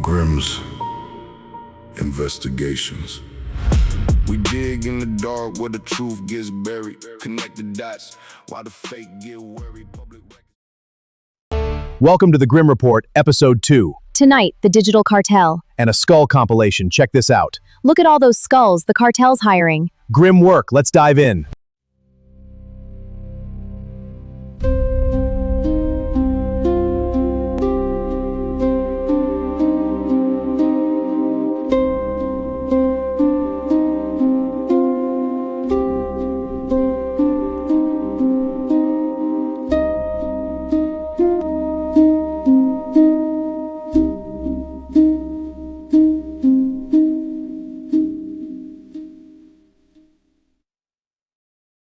Grimm's investigations. We dig in the dark where the truth gets buried. Connect the dots while the fake get worried. Public Welcome to the Grimm Report, Episode 2. Tonight, the Digital Cartel. And a skull compilation. Check this out. Look at all those skulls the cartel's hiring. Grim work. Let's dive in.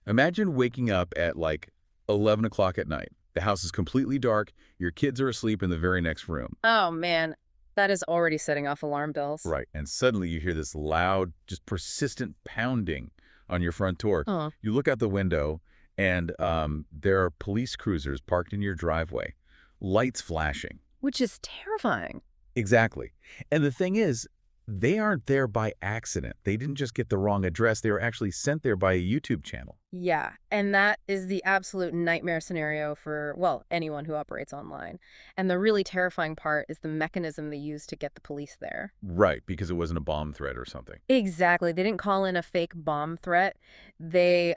Imagine waking up at like 11 o'clock at night. The house is completely dark. Your kids are asleep in the very next room. Oh, man. That is already setting off alarm bells. Right. And suddenly you hear this loud, just persistent pounding on your front door. You look out the window and there are police cruisers parked in your driveway, lights flashing. Which is terrifying. Exactly. And the thing is, they aren't there by accident. They didn't just get the wrong address. They were actually sent there by a YouTube channel. Yeah, and that is the absolute nightmare scenario for, well, anyone who operates online. And the really terrifying part is the mechanism they used to get the police there. Right, because it wasn't a bomb threat or something. Exactly. They didn't call in a fake bomb threat. They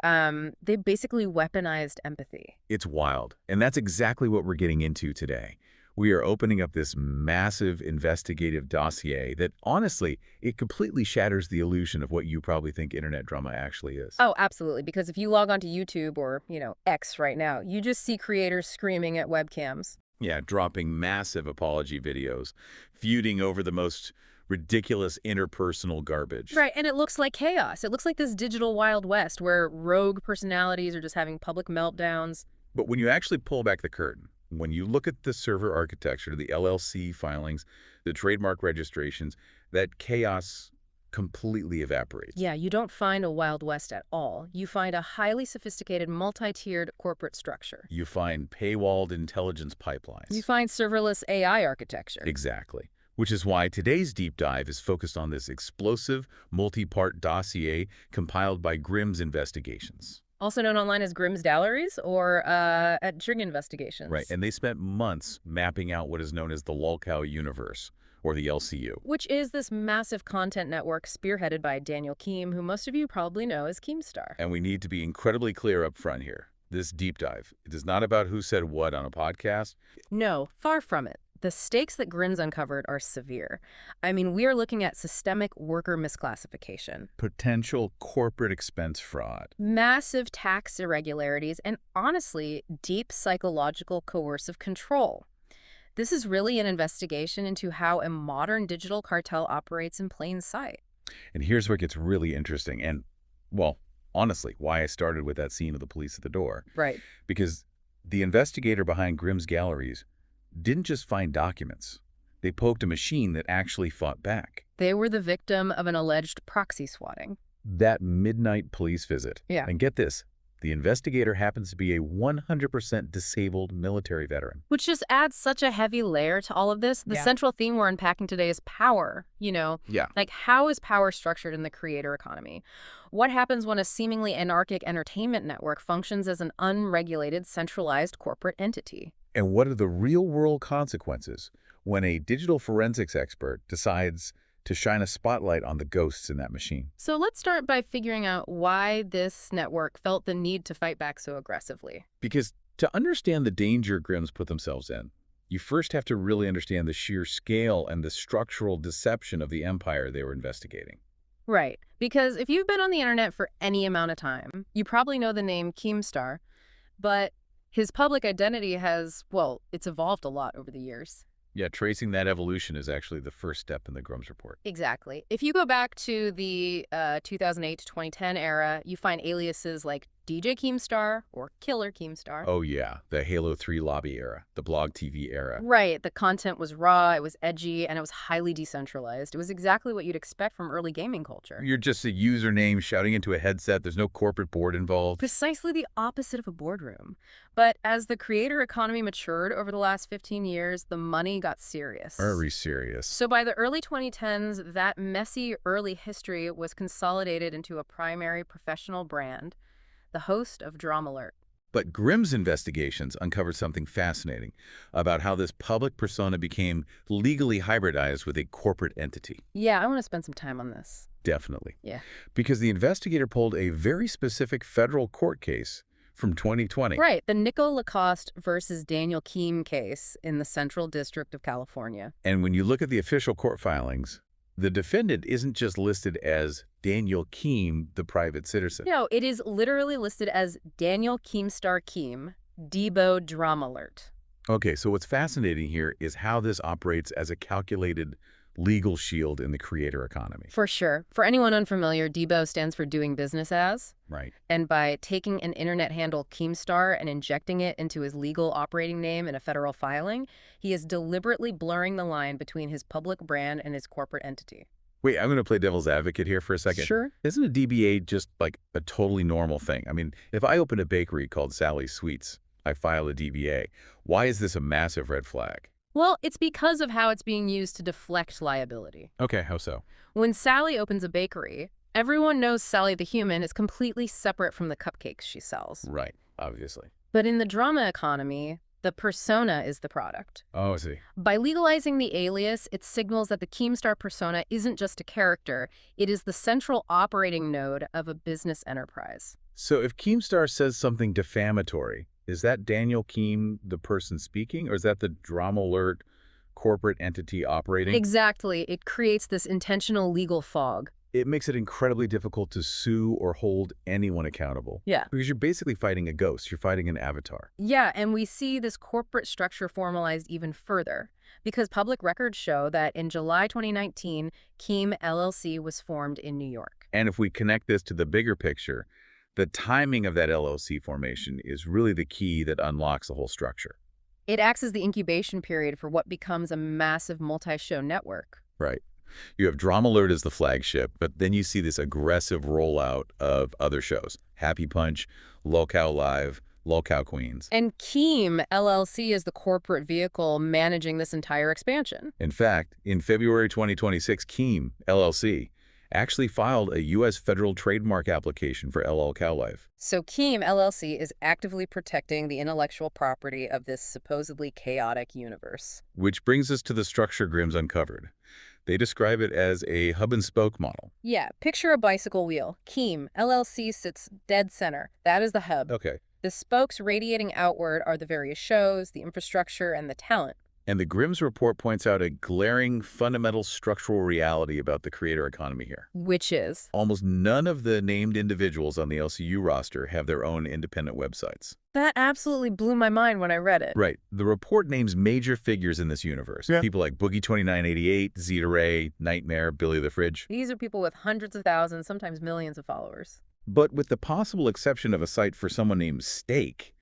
basically weaponized empathy. It's wild. And that's exactly what we're getting into today. We are opening up this massive investigative dossier that, honestly, it completely shatters the illusion of what you probably think internet drama actually is. Oh, absolutely. Because if you log onto YouTube or, X right now, you just see creators screaming at webcams. Yeah, dropping massive apology videos, feuding over the most ridiculous interpersonal garbage. Right, and it looks like chaos. It looks like this digital Wild West where rogue personalities are just having public meltdowns. But when you actually pull back the curtain, when you look at the server architecture, the LLC filings, the trademark registrations, that chaos completely evaporates. Yeah, you don't find a Wild West at all. You find a highly sophisticated, multi-tiered corporate structure. You find paywalled intelligence pipelines. You find serverless AI architecture. Exactly. Which is why today's deep dive is focused on this explosive, multi-part dossier compiled by Grimm's Investigations. Also known online as Grimm's Galleries or at Trig Investigations. Right, and they spent months mapping out what is known as the Lolcow universe, or the LCU. Which is this massive content network spearheaded by Daniel Keem, who most of you probably know as Keemstar. And we need to be incredibly clear up front here. This deep dive, it is not about who said what on a podcast. No, far from it. The stakes that Grimm's uncovered are severe. I mean, we are looking at systemic worker misclassification, Potential corporate expense fraud. massive tax irregularities, and honestly, deep psychological coercive control. This is really an investigation into how a modern digital cartel operates in plain sight. And here's where it gets really interesting and, well, honestly, why I started with that scene of the police at the door. Right. Because the investigator behind Grimm's Galleries didn't just find documents. They poked a machine that actually fought back. They were the victim of an alleged proxy swatting. That midnight police visit. Yeah. And get this, the investigator happens to be a 100% disabled military veteran. Which just adds such a heavy layer to all of this. The central theme we're unpacking today is power, Yeah. Like, how is power structured in the creator economy? What happens when a seemingly anarchic entertainment network functions as an unregulated, centralized corporate entity? And what are the real-world consequences when a digital forensics expert decides to shine a spotlight on the ghosts in that machine? So let's start by figuring out why this network felt the need to fight back so aggressively. Because to understand the danger Grimm's put themselves in, you first have to really understand the sheer scale and the structural deception of the empire they were investigating. Right. Because if you've been on the internet for any amount of time, you probably know the name Keemstar, but his public identity has, well, it's evolved a lot over the years. Yeah, tracing that evolution is actually the first step in the Grimm's Report. Exactly. If you go back to the 2008 to 2010 era, you find aliases like DJ Keemstar or Killer Keemstar. Oh yeah, the Halo 3 lobby era, the blog TV era. Right. The content was raw, it was edgy, and it was highly decentralized. It was exactly what you'd expect from early gaming culture. You're just a username shouting into a headset. There's no corporate board involved. Precisely the opposite of a boardroom. But as the creator economy matured over the last 15 years, the money got got serious. Very serious. So by the early 2010s, that messy early history was consolidated into a primary professional brand, the host of DramaAlert. But Grimm's investigations uncovered something fascinating about how this public persona became legally hybridized with a corporate entity. Yeah, I want to spend some time on this. Definitely. Yeah. Because the investigator pulled a very specific federal court case from 2020. Right, the Nico Lacoste versus Daniel Keem case in the Central District of California. And when you look at the official court filings, the defendant isn't just listed as Daniel Keem, the private citizen. No, it is literally listed as Daniel Keemstar Keem, Debo DramaAlert. Okay, so what's fascinating here is how this operates as a calculated legal shield in the creator economy. For sure. For anyone unfamiliar, Debo stands for doing business as. Right. And by taking an internet handle Keemstar and injecting it into his legal operating name in a federal filing, he is deliberately blurring the line between his public brand and his corporate entity. Wait, I'm going to play devil's advocate here for a second. Sure. Isn't a DBA just like a totally normal thing? I mean, if I open a bakery called Sally's Sweets, I file a DBA. Why is this a massive red flag? Well, it's because of how it's being used to deflect liability. Okay, how so? When Sally opens a bakery, everyone knows Sally the human is completely separate from the cupcakes she sells. Right, obviously. But in the drama economy, the persona is the product. Oh, I see. By legalizing the alias, it signals that the Keemstar persona isn't just a character, it is the central operating node of a business enterprise. So if Keemstar says something defamatory, is that Daniel Keem, the person speaking, or is that the DramaAlert corporate entity operating? Exactly. It creates this intentional legal fog. It makes it incredibly difficult to sue or hold anyone accountable. Yeah. Because you're basically fighting a ghost. You're fighting an avatar. Yeah, and we see this corporate structure formalized even further, because public records show that in July 2019, Keem LLC was formed in New York. And if we connect this to the bigger picture, the timing of that LLC formation is really the key that unlocks the whole structure. It acts as the incubation period for what becomes a massive multi-show network. Right. You have DramaAlert as the flagship, but then you see this aggressive rollout of other shows. Happy Punch, Lolcow Live, Lolcow Queens. And Keem LLC is the corporate vehicle managing this entire expansion. In fact, in February 2026, Keem LLC actually filed a U.S. federal trademark application for Lolcow Live. So Keem LLC is actively protecting the intellectual property of this supposedly chaotic universe. Which brings us to the structure Grimm's uncovered. They describe it as a hub-and-spoke model. Yeah, picture a bicycle wheel. Keem LLC sits dead center. That is the hub. Okay. The spokes radiating outward are the various shows, the infrastructure, and the talent. And the Grimm's report points out a glaring fundamental structural reality about the creator economy here. Which is? Almost none of the named individuals on the LCU roster have their own independent websites. That absolutely blew my mind when I read it. Right. The report names major figures in this universe. Yeah. People like Boogie2988, Zeta Ray, Nightmare, Billy the Fridge. These are people with hundreds of thousands, sometimes millions of followers. But with the possible exception of a site for someone named Steak,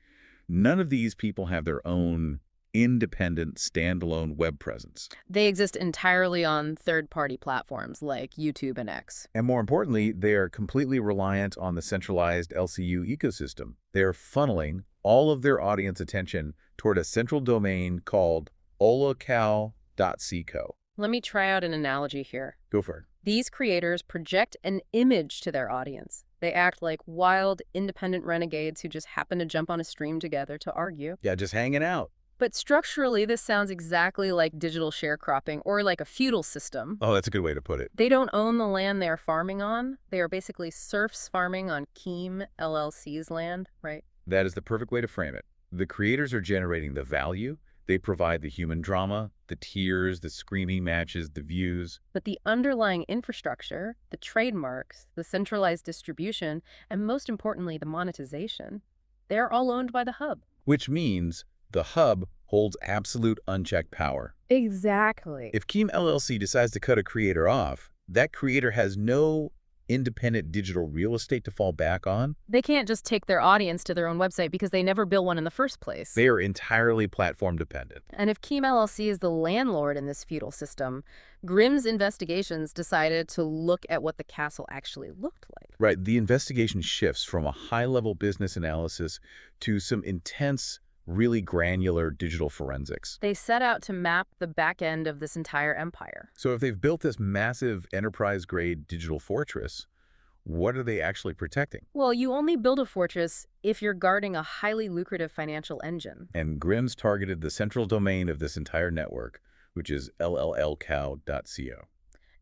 none of these people have their own independent, standalone web presence. They exist entirely on third-party platforms like YouTube and X. And more importantly, they are completely reliant on the centralized LCU ecosystem. They are funneling all of their audience attention toward a central domain called Lolcow.co. Let me try out an analogy here. Go for it. These creators project an image to their audience. They act like wild, independent renegades who just happen to jump on a stream together to argue. Yeah, just hanging out. But structurally, this sounds exactly like digital sharecropping or like a feudal system. Oh, that's a good way to put it. They don't own the land they are farming on. They are basically serfs farming on Keem LLC's land, right? That is the perfect way to frame it. The creators are generating the value. They provide the human drama, the tears, the screaming matches, the views. But the underlying infrastructure, the trademarks, the centralized distribution, and most importantly, the monetization, they're all owned by the hub. Which means the hub holds absolute unchecked power. Exactly. If Keem LLC decides to cut a creator off, that creator has no independent digital real estate to fall back on. They can't just take their audience to their own website because they never built one in the first place. They are entirely platform dependent. And if Keem LLC is the landlord in this feudal system, Grimm's investigations decided to look at what the castle actually looked like. Right. The investigation shifts from a high-level business analysis to some intense really granular digital forensics. They set out to map the back end of this entire empire. So if they've built this massive enterprise-grade digital fortress, what are they actually protecting? Well, you only build a fortress if you're guarding a highly lucrative financial engine. And Grimm's targeted the central domain of this entire network, which is Lolcow.co.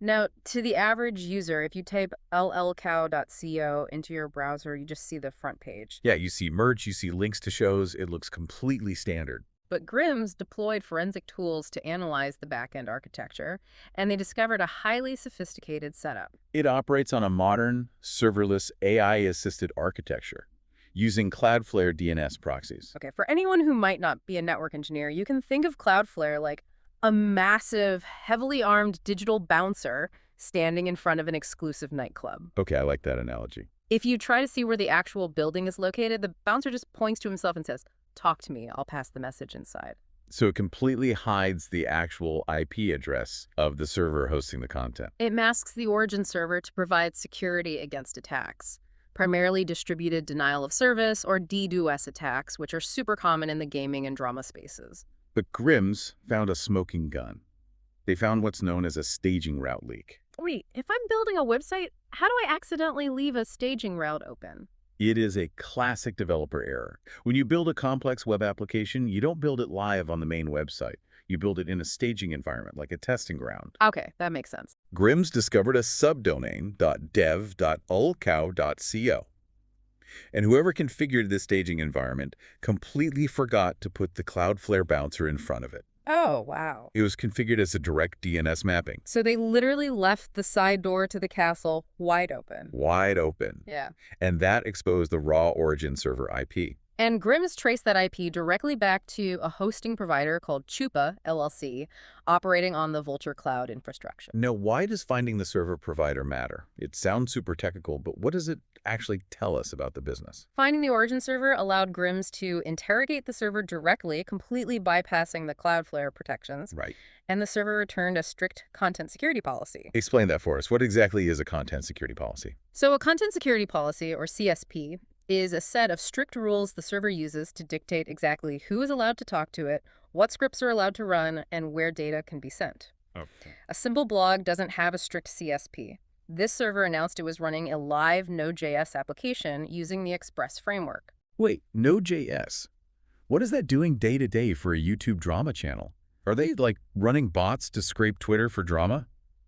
Now, to the average user, if you type llcow.co into your browser, you just see the front page. Yeah, you see merch, you see links to shows. It looks completely standard. But Grimm's deployed forensic tools to analyze the back-end architecture, and they discovered a highly sophisticated setup. It operates on a modern, serverless, AI-assisted architecture using Cloudflare DNS proxies. Okay, for anyone who might not be a network engineer, you can think of Cloudflare like a massive, heavily armed digital bouncer standing in front of an exclusive nightclub. Okay, I like that analogy. If you try to see where the actual building is located, the bouncer just points to himself and says, "Talk to me, I'll pass the message inside." So it completely hides the actual IP address of the server hosting the content. It masks the origin server to provide security against attacks, primarily distributed denial of service or DDoS attacks, which are super common in the gaming and drama spaces. But Grimm's found a smoking gun. They found what's known as a staging route leak. Wait, if I'm building a website, how do I accidentally leave a staging route open? It is a classic developer error. When you build a complex web application, you don't build it live on the main website. You build it in a staging environment, like a testing ground. Okay, that makes sense. Grimm's discovered a subdomain .dev.lolcow.co. And whoever configured this staging environment completely forgot to put the Cloudflare bouncer in front of it. Oh, wow. It was configured as a direct DNS mapping. So they literally left the side door to the castle wide open. Wide open. Yeah. And that exposed the raw origin server IP. And Grimm's traced that IP directly back to a hosting provider called Chupa, LLC, operating on the Vulture Cloud infrastructure. Now, why does finding the server provider matter? It sounds super technical, but what does it actually tell us about the business? Finding the origin server allowed Grimm's to interrogate the server directly, completely bypassing the Cloudflare protections. Right. And the server returned a strict content security policy. Explain that for us. What exactly is a content security policy? So a content security policy, or CSP, is a set of strict rules the server uses to dictate exactly who is allowed to talk to it, what scripts are allowed to run, and where data can be sent. Okay. A simple blog doesn't have a strict CSP. This server announced it was running a live Node.js application using the Express framework. Wait, Node.js? What is that doing day to day for a YouTube drama channel? Are they, like, running bots to scrape Twitter for drama?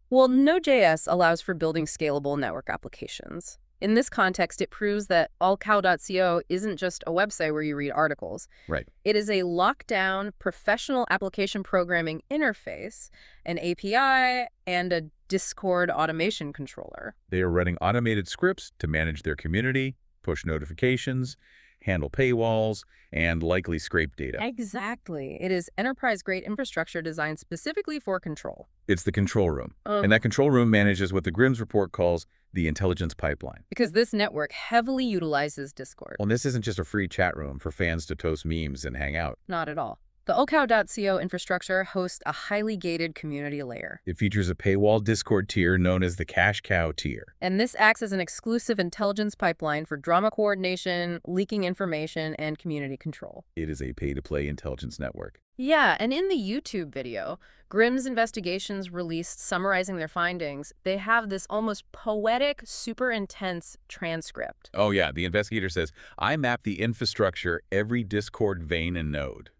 Well, Node.js allows for building scalable network applications. In this context, it proves that allcow.co isn't just a website where you read articles. Right. It is a lockdown professional application programming interface, an API, and a Discord automation controller. They are running automated scripts to manage their community, push notifications, handle paywalls, and likely scrape data. Exactly. It is enterprise-grade infrastructure designed specifically for control. It's the control room. And that control room manages what the Grimm's report calls the intelligence pipeline. Because this network heavily utilizes Discord. Well, this isn't just a free chat room for fans to toast memes and hang out. Not at all. The allcow.co infrastructure hosts a highly gated community layer. It features a paywall Discord tier known as the Cash Cow tier. And this acts as an exclusive intelligence pipeline for drama coordination, leaking information, and community control. It is a pay-to-play intelligence network. Yeah, and in the YouTube video, Grimm's investigations released summarizing their findings. They have this almost poetic, super intense transcript. Oh yeah, the investigator says, I map the infrastructure every Discord vein and node.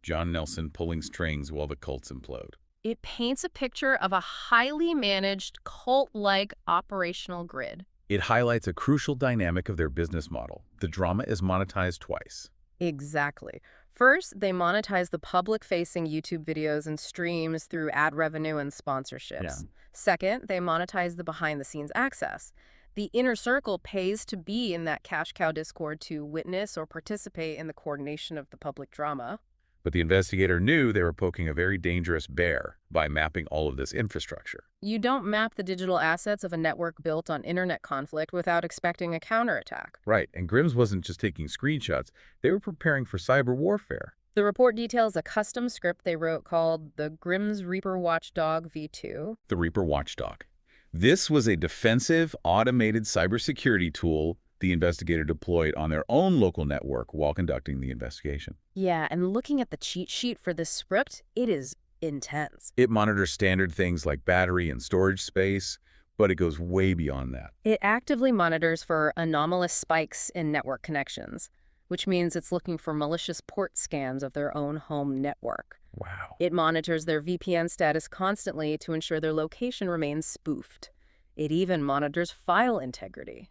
John Nelson pulling strings while the cults implode. It paints a picture of a highly managed, cult-like operational grid. It highlights a crucial dynamic of their business model. The drama is monetized twice. Exactly. First, they monetize the public-facing YouTube videos and streams through ad revenue and sponsorships. Yeah. Second, they monetize the behind-the-scenes access. The inner circle pays to be in that Cash Cow Discord to witness or participate in the coordination of the public drama. But the investigator knew they were poking a very dangerous bear by mapping all of this infrastructure. You don't map the digital assets of a network built on internet conflict without expecting a counterattack. Right, and Grimm's wasn't just taking screenshots, they were preparing for cyber warfare. The report details a custom script they wrote called the Grimm's Reaper Watchdog V2. The Reaper Watchdog. This was a defensive, automated cybersecurity tool the investigator deployed on their own local network while conducting the investigation. Yeah, and looking at the cheat sheet for this script, it is intense. It monitors standard things like battery and storage space, but it goes way beyond that. It actively monitors for anomalous spikes in network connections, which means it's looking for malicious port scans of their own home network. Wow. It monitors their VPN status constantly to ensure their location remains spoofed. It even monitors file integrity.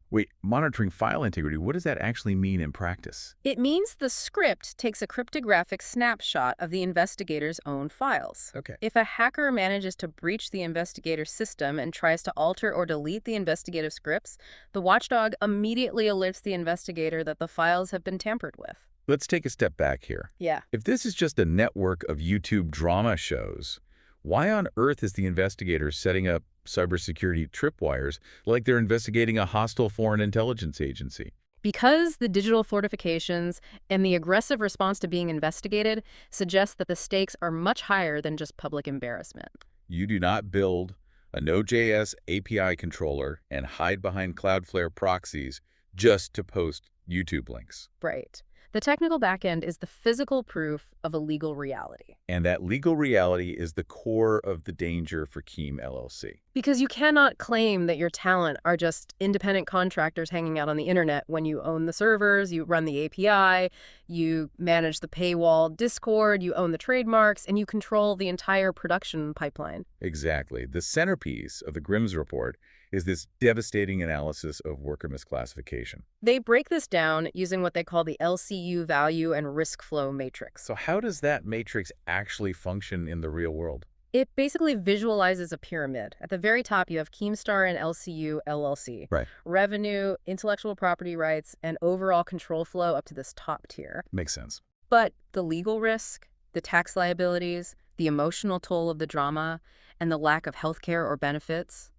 Wait, monitoring file integrity, what does that actually mean in practice? It means the script takes a cryptographic snapshot of the investigator's own files. Okay. If a hacker manages to breach the investigator's system and tries to alter or delete the investigative scripts, the watchdog immediately alerts the investigator that the files have been tampered with. Let's take a step back here. Yeah. If this is just a network of YouTube drama shows, why on earth is the investigator setting up cybersecurity tripwires like they're investigating a hostile foreign intelligence agency? Because the digital fortifications and the aggressive response to being investigated suggest that the stakes are much higher than just public embarrassment. You do not build a Node.js API controller and hide behind Cloudflare proxies just to post YouTube links. Right. The technical backend is the physical proof of a legal reality. And that legal reality is the core of the danger for Keem LLC. Because you cannot claim that your talent are just independent contractors hanging out on the internet when you own the servers, you run the API, you manage the paywall Discord, you own the trademarks, and you control the entire production pipeline. Exactly. The centerpiece of the Grimm Report is this devastating analysis of worker misclassification. They break this down using what they call the LCU value and risk flow matrix. So how does that matrix actually function in the real world? It basically visualizes a pyramid. At the very top, you have Keemstar and LCU LLC. Right. Revenue, intellectual property rights, and overall control flow up to this top tier. Makes sense. But the legal risk, the tax liabilities, the emotional toll of the drama, and the lack of healthcare or benefits,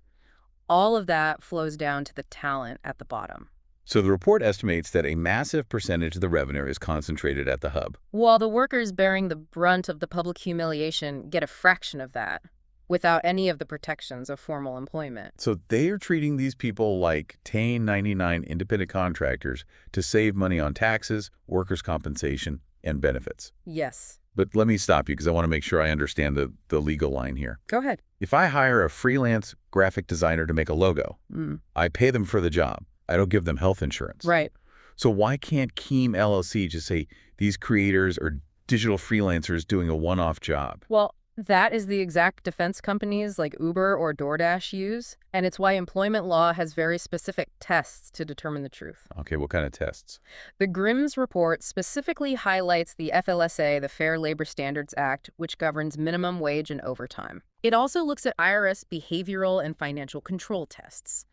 all of that flows down to the talent at the bottom. So the report estimates that a massive percentage of the revenue is concentrated at the hub. While the workers bearing the brunt of the public humiliation get a fraction of that, without any of the protections of formal employment. So they are treating these people like 1099 independent contractors to save money on taxes, workers' compensation, and benefits. Yes. But let me stop you because I want to make sure I understand the legal line here. Go ahead. If I hire a freelance graphic designer to make a logo, I pay them for the job. I don't give them health insurance. Right. So why can't Keem LLC just say these creators are digital freelancers doing a one-off job? Well, that is the exact defense companies like Uber or DoorDash use, and it's why employment law has very specific tests to determine the truth. Okay, what kind of tests? The Grimm's report specifically highlights the FLSA, the Fair Labor Standards Act, which governs minimum wage and overtime. It also looks at IRS behavioral and financial control tests.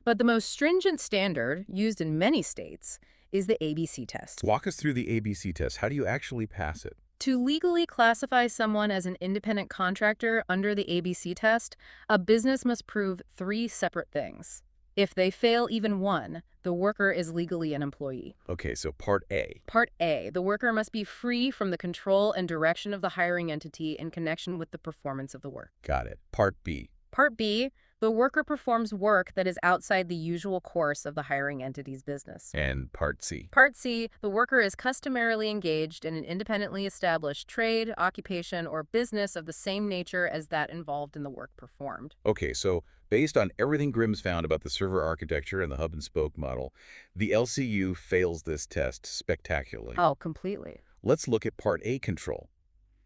But the most stringent standard, used in many states, is the ABC test. Walk us through the ABC test. How do you actually pass it? To legally classify someone as an independent contractor under the ABC test, a business must prove 3 separate things. If they fail even one, the worker is legally an employee. Okay, so Part A. Part A, the worker must be free from the control and direction of the hiring entity in connection with the performance of the work. Got it. Part B. Part B, the worker performs work that is outside the usual course of the hiring entity's business. And Part C. Part C, the worker is customarily engaged in an independently established trade, occupation, or business of the same nature as that involved in the work performed. Okay, so based on everything Grimm's found about the server architecture and the hub and spoke model, the LCU fails this test spectacularly. Oh, completely. Let's look at Part A control.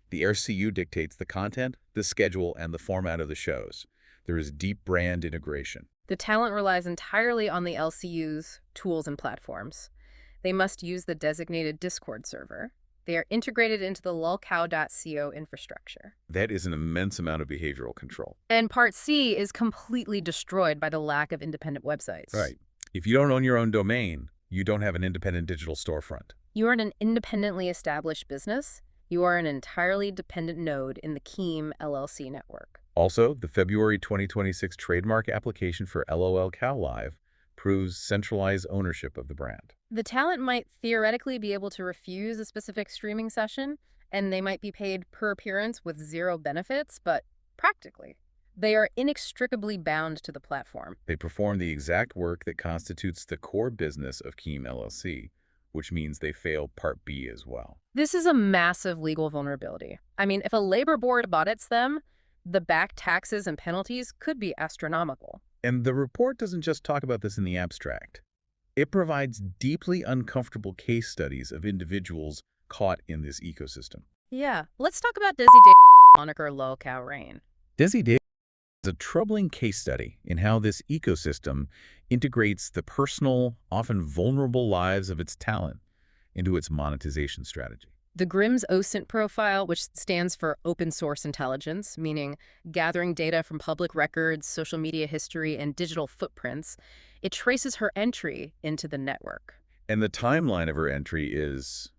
The LCU dictates the content, the schedule, and the format of the shows. There is deep brand integration. The talent relies entirely on the LCU's tools and platforms. They must use the designated Discord server. They are integrated into the Lolcow.co infrastructure. That is an immense amount of behavioral control. And Part C is completely destroyed by the lack of independent websites. Right. If you don't own your own domain, you don't have an independent digital storefront. You are an independently established business. You are an entirely dependent node in the Keem LLC network. Also, the February 2026 trademark application for Lolcow Live proves centralized ownership of the brand. The talent might theoretically be able to refuse a specific streaming session, and they might be paid per appearance with 0 benefits, but practically, They are inextricably bound to the platform. They perform the exact work that constitutes the core business of Keem LLC, which means they fail Part B as well. This is a massive legal vulnerability. I mean, if a labor board audits them, the back taxes and penalties could be astronomical. And the report doesn't just talk about this in the abstract. It provides deeply uncomfortable case studies of individuals caught in this ecosystem. Yeah, let's talk about Desi Day moniker Lolcow reign. Desi Day is a troubling case study in how this ecosystem integrates the personal, often vulnerable lives of its talent into its monetization strategy. The Grimm's OSINT profile, which stands for Open Source Intelligence, meaning gathering data from public records, social media history, and digital footprints, it traces her entry into the network. And the timeline of her entry is,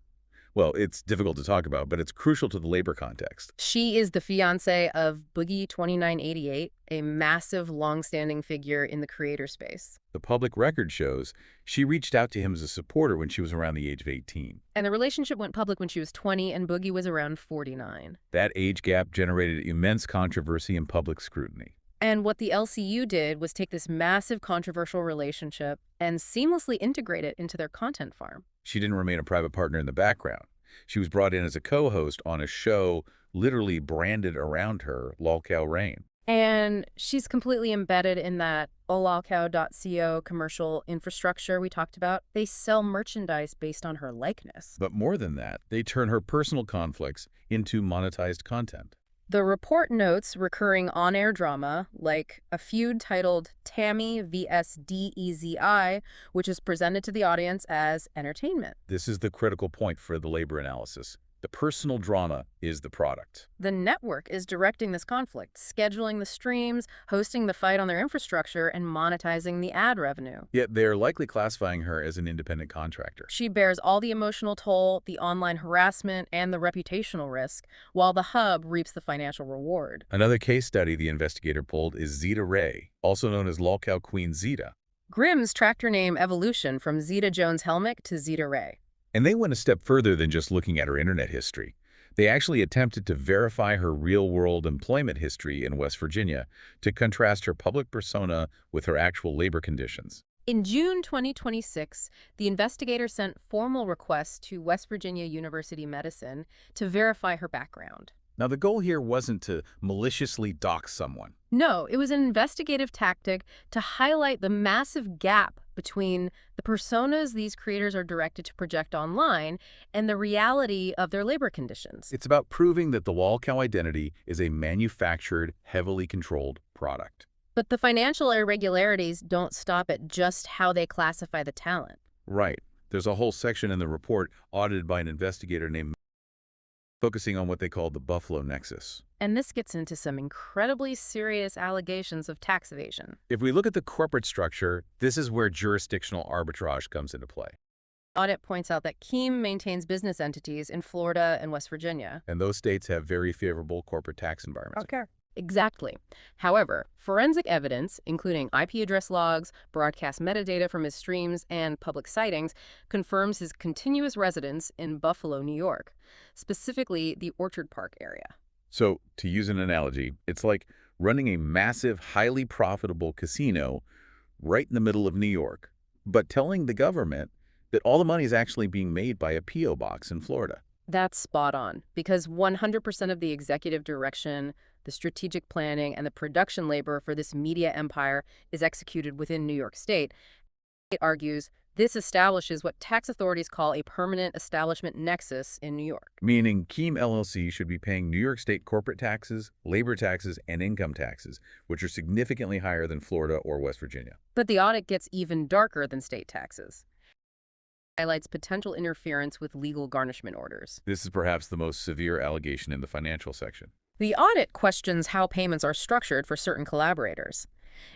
well, it's difficult to talk about, but it's crucial to the labor context. She is the fiancée of Boogie 2988, a massive, long-standing figure in the creator space. The public record shows she reached out to him as a supporter when she was around the age of 18. And the relationship went public when she was 20 and Boogie was around 49. That age gap generated immense controversy and public scrutiny. And what the LCU did was take this massive controversial relationship and seamlessly integrate it into their content farm. She didn't remain a private partner in the background. She was brought in as a co-host on a show literally branded around her, Lolcow Reign. And she's completely embedded in that Lolcow.co commercial infrastructure we talked about. They sell merchandise based on her likeness. But more than that, they turn her personal conflicts into monetized content. The report notes recurring on-air drama, like a feud titled Tammy vs. DEZI, which is presented to the audience as entertainment. This is the critical point for the labor analysis. The personal drama is the product. The network is directing this conflict, scheduling the streams, hosting the fight on their infrastructure, and monetizing the ad revenue. Yet they're likely classifying her as an independent contractor. She bears all the emotional toll, the online harassment, and the reputational risk, while the hub reaps the financial reward. Another case study the investigator pulled is Zeta Ray, also known as Lolcow Queen Zeta. Grimm's tracked her name evolution from Zeta Jones-Helmick to Zeta Ray. And they went a step further than just looking at her internet history. They actually attempted to verify her real-world employment history in West Virginia to contrast her public persona with her actual labor conditions. In June 2026, the investigator sent formal requests to West Virginia University Medicine to verify her background. Now, the goal here wasn't to maliciously dox someone. No, it was an investigative tactic to highlight the massive gap between the personas these creators are directed to project online and the reality of their labor conditions. It's about proving that the Lolcow identity is a manufactured, heavily controlled product. But the financial irregularities don't stop at just how they classify the talent. Right. There's a whole section in the report audited by an investigator named focusing on what they call the Buffalo Nexus. And this gets into some incredibly serious allegations of tax evasion. If we look at the corporate structure, this is where jurisdictional arbitrage comes into play. Audit points out that Keem maintains business entities in Florida and West Virginia. And those states have very favorable corporate tax environments. Okay. Exactly. However, forensic evidence, including IP address logs, broadcast metadata from his streams, and public sightings, confirms his continuous residence in Buffalo, New York, specifically the Orchard Park area. So, to use an analogy, it's like running a massive, highly profitable casino right in the middle of New York, but telling the government that all the money is actually being made by a P.O. box in Florida. That's spot on, because 100% of the executive direction, the strategic planning, and the production labor for this media empire is executed within New York State. It argues this establishes what tax authorities call a permanent establishment nexus in New York. Meaning Keem LLC should be paying New York State corporate taxes, labor taxes, and income taxes, which are significantly higher than Florida or West Virginia. But the audit gets even darker than state taxes. Highlights potential interference with legal garnishment orders. This is perhaps the most severe allegation in the financial section. The audit questions how payments are structured for certain collaborators.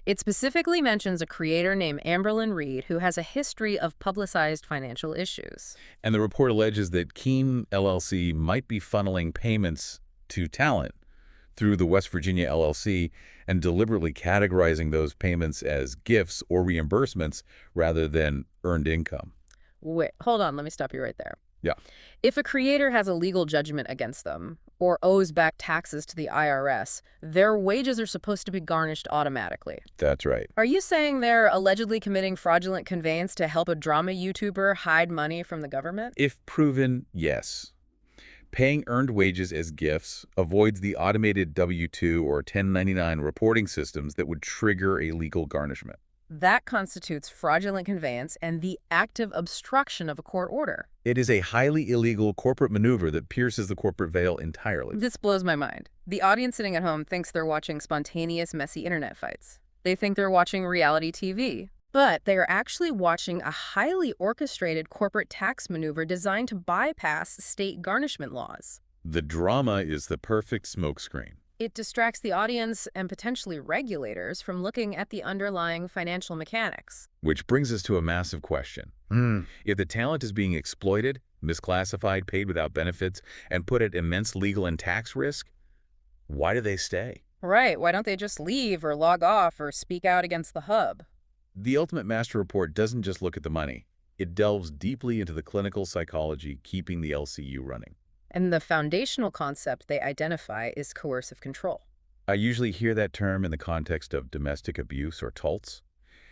It specifically mentions a creator named Amberlynn Reed who has a history of publicized financial issues. And the report alleges that Keem LLC might be funneling payments to talent through the West Virginia LLC and deliberately categorizing those payments as gifts or reimbursements rather than earned income. Wait, hold on, let me stop you right there. Yeah. If a creator has a legal judgment against them, or owes back taxes to the IRS, their wages are supposed to be garnished automatically. That's right. Are you saying they're allegedly committing fraudulent conveyance to help a drama YouTuber hide money from the government? If proven, yes. Paying earned wages as gifts avoids the automated W-2 or 1099 reporting systems that would trigger a legal garnishment. That constitutes fraudulent conveyance and the active obstruction of a court order. It is a highly illegal corporate maneuver that pierces the corporate veil entirely. This blows my mind. The audience sitting at home thinks they're watching spontaneous, messy internet fights. They think they're watching reality TV. But they are actually watching a highly orchestrated corporate tax maneuver designed to bypass state garnishment laws. The drama is the perfect smokescreen. It distracts the audience and potentially regulators from looking at the underlying financial mechanics. Which brings us to a massive question. If the talent is being exploited, misclassified, paid without benefits, and put at immense legal and tax risk, why do they stay? Right, why don't they just leave or log off or speak out against the hub? The Ultimate Master Report doesn't just look at the money. It delves deeply into the clinical psychology keeping the LCU running. And the foundational concept they identify is coercive control. I usually hear that term in the context of domestic abuse or TULTs.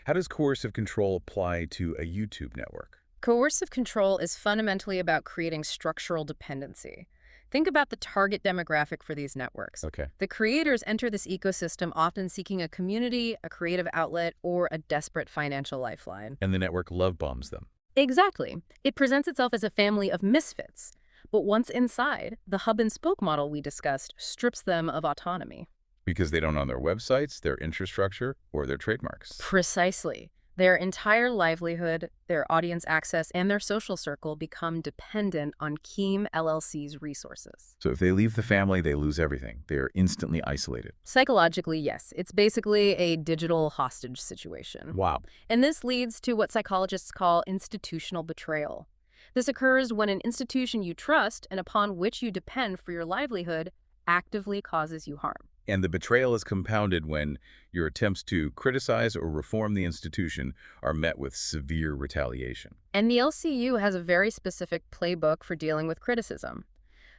How does coercive control apply to a YouTube network? Coercive control is fundamentally about creating structural dependency. Think about the target demographic for these networks. Okay. The creators enter this ecosystem often seeking a community, a creative outlet, or a desperate financial lifeline. And the network love bombs them. Exactly. It presents itself as a family of misfits. But once inside, the hub-and-spoke model we discussed strips them of autonomy. Because they don't own their websites, their infrastructure, or their trademarks. Precisely. Their entire livelihood, their audience access, and their social circle become dependent on Keem LLC's resources. So if they leave the family, they lose everything. They are instantly isolated. Psychologically, yes. It's basically a digital hostage situation. Wow. And this leads to what psychologists call institutional betrayal. This occurs when an institution you trust and upon which you depend for your livelihood actively causes you harm. And the betrayal is compounded when your attempts to criticize or reform the institution are met with severe retaliation. And the LCU has a very specific playbook for dealing with criticism.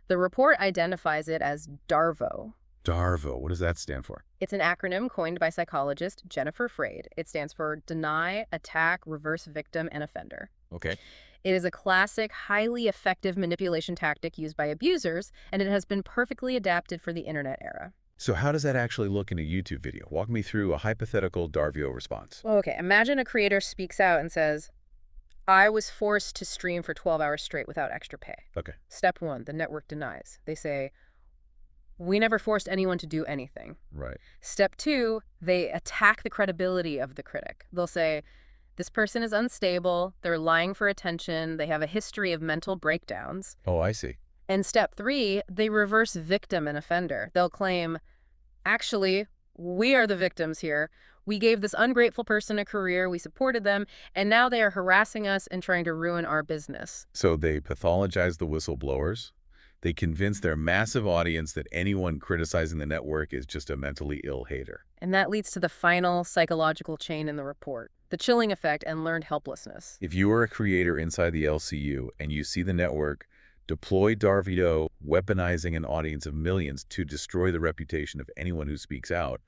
The report identifies it as DARVO. DARVO, what does that stand for? It's an acronym coined by psychologist Jennifer Freyd. It stands for Deny, Attack, Reverse Victim, and Offender. Okay. It is a classic, highly effective manipulation tactic used by abusers, and it has been perfectly adapted for the internet era. So how does that actually look in a YouTube video? Walk me through a hypothetical DARVO response. Well, okay, imagine a creator speaks out and says, I was forced to stream for 12 hours straight without extra pay. Okay. Step 1, the network denies. They say, we never forced anyone to do anything. Right. Step 2, they attack the credibility of the critic. They'll say, this person is unstable, they're lying for attention, they have a history of mental breakdowns. Oh, I see. And step 3, they reverse victim and offender. They'll claim, actually, we are the victims here. We gave this ungrateful person a career, we supported them, and now they are harassing us and trying to ruin our business. So they pathologize the whistleblowers. They convince their massive audience that anyone criticizing the network is just a mentally ill hater. And that leads to the final psychological chain in the report, the chilling effect and learned helplessness. If you are a creator inside the LCU and you see the network deploy DARVO, weaponizing an audience of millions to destroy the reputation of anyone who speaks out,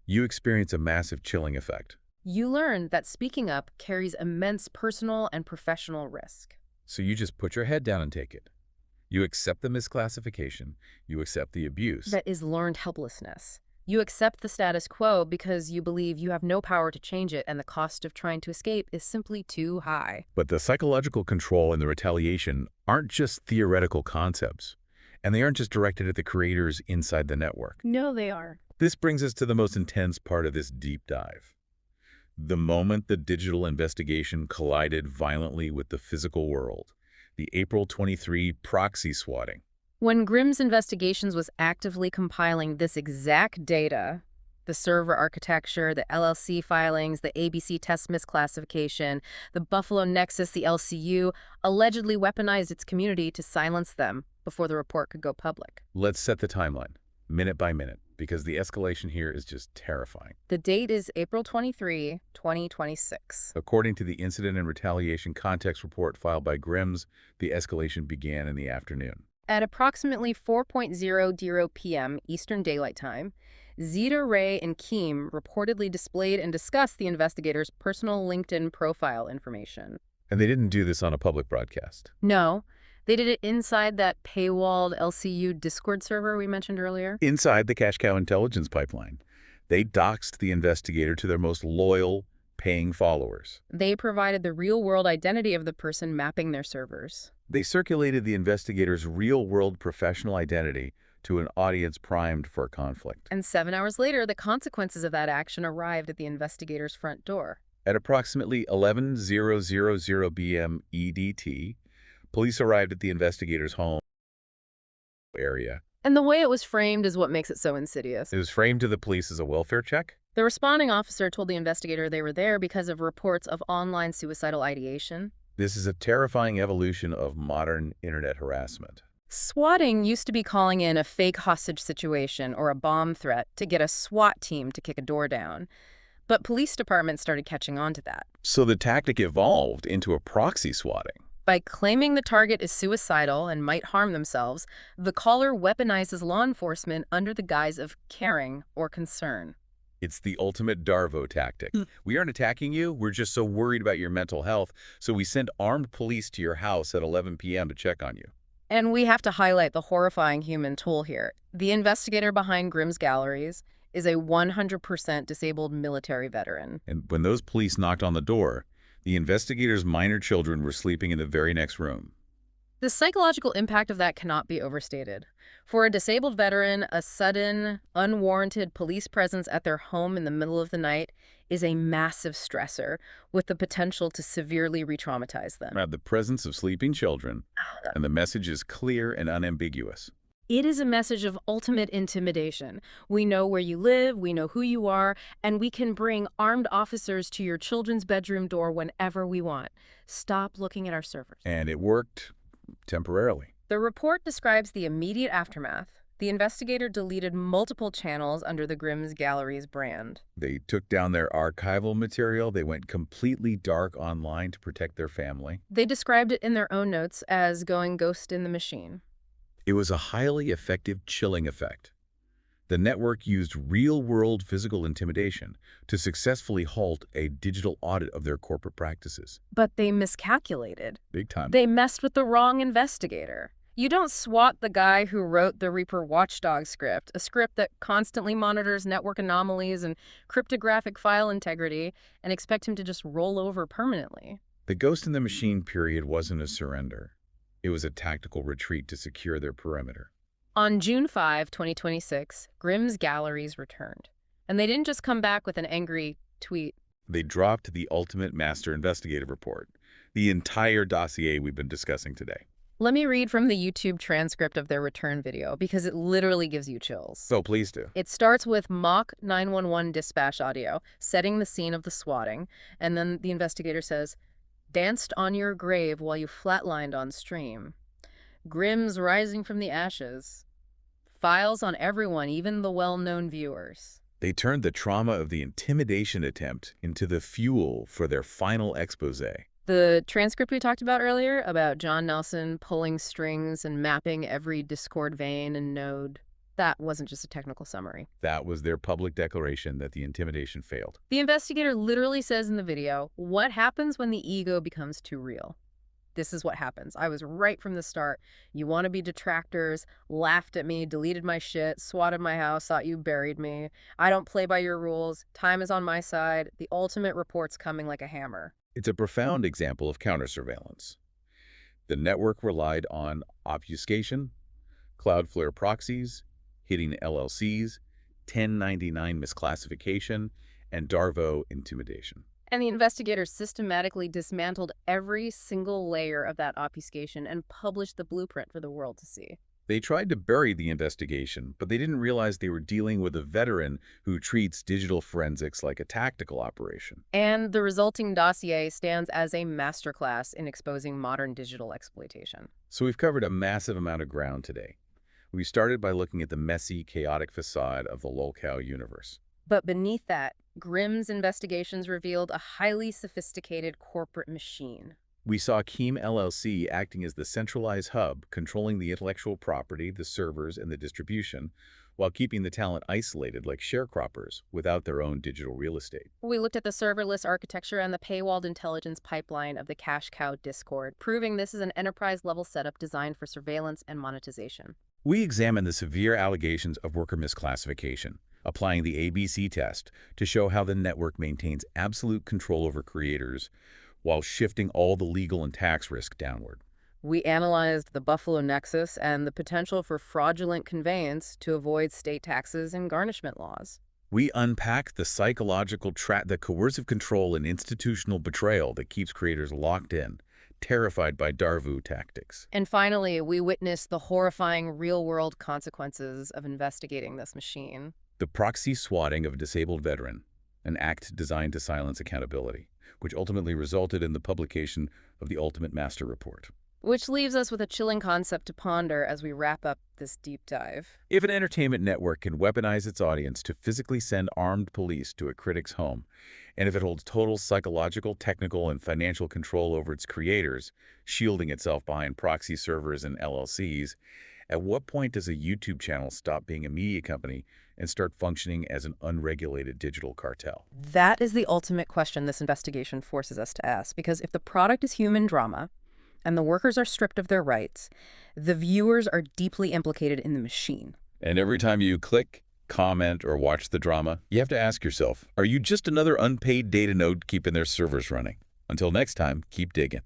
you experience a massive chilling effect. You learn that speaking up carries immense personal and professional risk. So you just put your head down and take it. You accept the misclassification. You accept the abuse. That is learned helplessness. You accept the status quo because you believe you have no power to change it and the cost of trying to escape is simply too high. But the psychological control and the retaliation aren't just theoretical concepts, and they aren't just directed at the creators inside the network. No, they are. This brings us to the most intense part of this deep dive. The moment the digital investigation collided violently with the physical world, the April 23 proxy swatting. When Grimm's Investigations was actively compiling this exact data, the server architecture, the LLC filings, the ABC test misclassification, the Buffalo Nexus, the LCU, allegedly weaponized its community to silence them before the report could go public. Let's set the timeline, minute by minute, because the escalation here is just terrifying. The date is April 23, 2026. According to the Incident and Retaliation Context Report filed by Grimm's, the escalation began in the afternoon. At approximately 4:00 p.m. Eastern Daylight Time, Zeta, Ray, and Keem reportedly displayed and discussed the investigators' personal LinkedIn profile information. And they didn't do this on a public broadcast. No, they did it inside that paywalled LCU Discord server we mentioned earlier. Inside the cash cow intelligence pipeline, they doxed the investigator to their most loyal, paying followers. They provided the real-world identity of the person mapping their servers. They circulated the investigator's real-world professional identity to an audience primed for conflict. And 7 hours later, the consequences of that action arrived at the investigator's front door. At approximately 11:000 p.m. EDT, police arrived at the investigator's home area. And the way it was framed is what makes it so insidious. It was framed to the police as a welfare check. The responding officer told the investigator they were there because of reports of online suicidal ideation. This is a terrifying evolution of modern internet harassment. Swatting used to be calling in a fake hostage situation or a bomb threat to get a SWAT team to kick a door down. But police departments started catching on to that. So the tactic evolved into a proxy swatting. By claiming the target is suicidal and might harm themselves, the caller weaponizes law enforcement under the guise of caring or concern. It's the ultimate Darvo tactic. We aren't attacking you, we're just so worried about your mental health, so we send armed police to your house at 11 p.m. to check on you. And we have to highlight the horrifying human toll here. The investigator behind Grimm's galleries is a 100% disabled military veteran. And when those police knocked on the door, the investigator's minor children were sleeping in the very next room. The psychological impact of that cannot be overstated. For a disabled veteran, a sudden, unwarranted police presence at their home in the middle of the night is a massive stressor with the potential to severely re-traumatize them. The presence of sleeping children, and the message is clear and unambiguous. It is a message of ultimate intimidation. We know where you live, we know who you are, and we can bring armed officers to your children's bedroom door whenever we want. Stop looking at our servers. And it worked temporarily. The report describes the immediate aftermath. The investigator deleted multiple channels under the Grimm's Galleries brand. They took down their archival material. They went completely dark online to protect their family. They described it in their own notes as going ghost in the machine. It was a highly effective chilling effect. The network used real-world physical intimidation to successfully halt a digital audit of their corporate practices. But they miscalculated. Big time. They messed with the wrong investigator. You don't swat the guy who wrote the Reaper Watchdog script, a script that constantly monitors network anomalies and cryptographic file integrity, and expect him to just roll over permanently. The ghost in the machine period wasn't a surrender. It was a tactical retreat to secure their perimeter. On June 5, 2026, Grimm's Galleries returned. And they didn't just come back with an angry tweet. They dropped the ultimate master investigative report, the entire dossier we've been discussing today. Let me read from the YouTube transcript of their return video, because it literally gives you chills. So please do. It starts with mock 911 dispatch audio, setting the scene of the swatting, and then the investigator says, "Danced on your grave while you flatlined on stream. Grimm's rising from the ashes. Files on everyone, even the well-known viewers." They turned the trauma of the intimidation attempt into the fuel for their final expose. The transcript we talked about earlier, about John Nelson pulling strings and mapping every Discord vein and node, that wasn't just a technical summary. That was their public declaration that the intimidation failed. The investigator literally says in the video, what happens when the ego becomes too real? This is what happens. I was right from the start. You want to be detractors, laughed at me, deleted my shit, swatted my house, thought you buried me. I don't play by your rules. Time is on my side. The ultimate report's coming like a hammer. It's a profound example of counter-surveillance. The network relied on obfuscation, Cloudflare proxies, hitting LLCs, 1099 misclassification, and Darvo intimidation. And the investigators systematically dismantled every single layer of that obfuscation and published the blueprint for the world to see. They tried to bury the investigation, but they didn't realize they were dealing with a veteran who treats digital forensics like a tactical operation. And the resulting dossier stands as a masterclass in exposing modern digital exploitation. So we've covered a massive amount of ground today. We started by looking at the messy, chaotic facade of the Lolcow universe. But beneath that, Grimm's investigations revealed a highly sophisticated corporate machine. We saw Keem LLC acting as the centralized hub, controlling the intellectual property, the servers, and the distribution, while keeping the talent isolated like sharecroppers without their own digital real estate. We looked at the serverless architecture and the paywalled intelligence pipeline of the cash cow Discord, proving this is an enterprise-level setup designed for surveillance and monetization. We examined the severe allegations of worker misclassification, applying the ABC test to show how the network maintains absolute control over creators while shifting all the legal and tax risk downward. We analyzed the Buffalo Nexus and the potential for fraudulent conveyance to avoid state taxes and garnishment laws. We unpacked the psychological the coercive control and institutional betrayal that keeps creators locked in, terrified by Darvu tactics. And finally, we witnessed the horrifying real-world consequences of investigating this machine. The proxy swatting of a disabled veteran, an act designed to silence accountability, which ultimately resulted in the publication of the Ultimate Master Report. Which leaves us with a chilling concept to ponder as we wrap up this deep dive. If an entertainment network can weaponize its audience to physically send armed police to a critic's home, and if it holds total psychological, technical, and financial control over its creators, shielding itself behind proxy servers and LLCs, at what point does a YouTube channel stop being a media company and start functioning as an unregulated digital cartel? That is the ultimate question this investigation forces us to ask, because if the product is human drama, and the workers are stripped of their rights, the viewers are deeply implicated in the machine. And every time you click, comment, or watch the drama, you have to ask yourself, are you just another unpaid data node keeping their servers running? Until next time, keep digging.